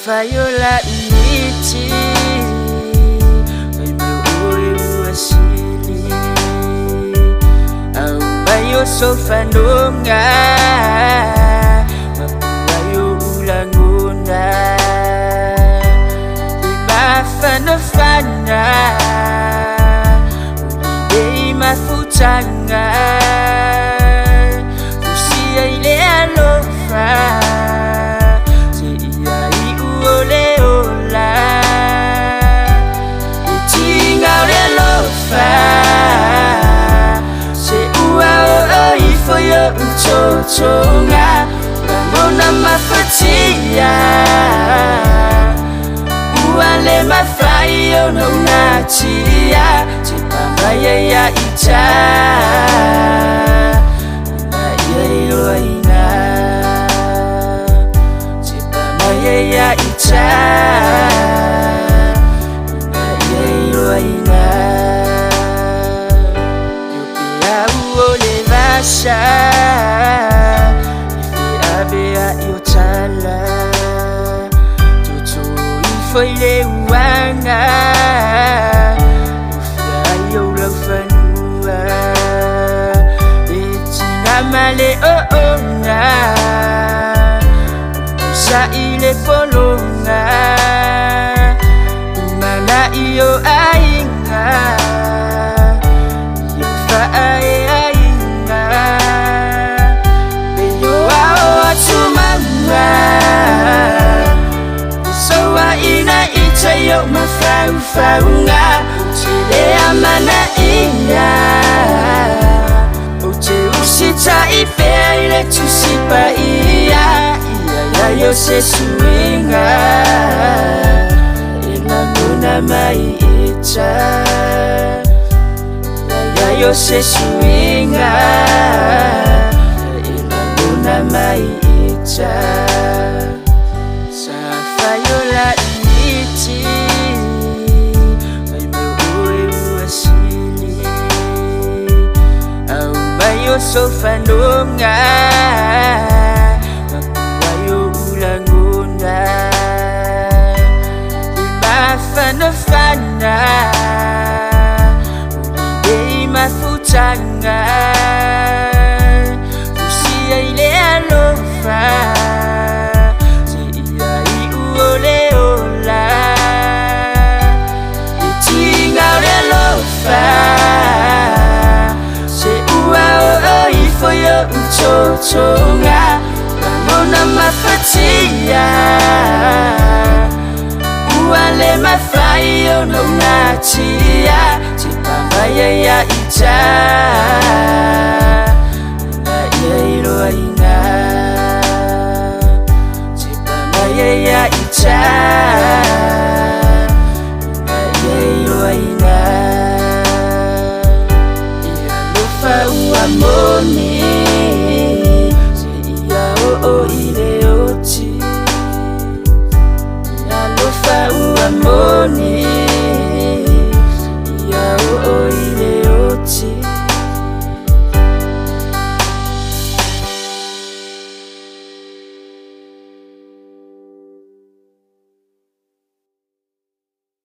Fayola initi asili au bayo sofanonga mapuayo ulanguna imafanafana ulidei mafutanga usia ile alofa Uchochonga Ramona mafatia Uale mafayo no unatia Chipamba ya icha Na iyo ina Chipamba ya icha Na iyo ina Yupia uole vasha foi leuanga ufiayo rafanua etina male oonga usa ile polonga umana iyo ainga yofa ainga beyo ao atumanga yo mafaufaunga chile amana inga uche usita ipea ile tusipa iya yo se suinga inamuna maicha yo se suinga inamuna maicha safayola sofanonga mapuayo ulanguna imafanafana ulidei mafutanga usia ile alofa ziai uoleola itinga ulelofa uchochonga Ramona mafatia Uale mafayo no unatia Chipamba ya icha Na iyo aina Chipamba ya icha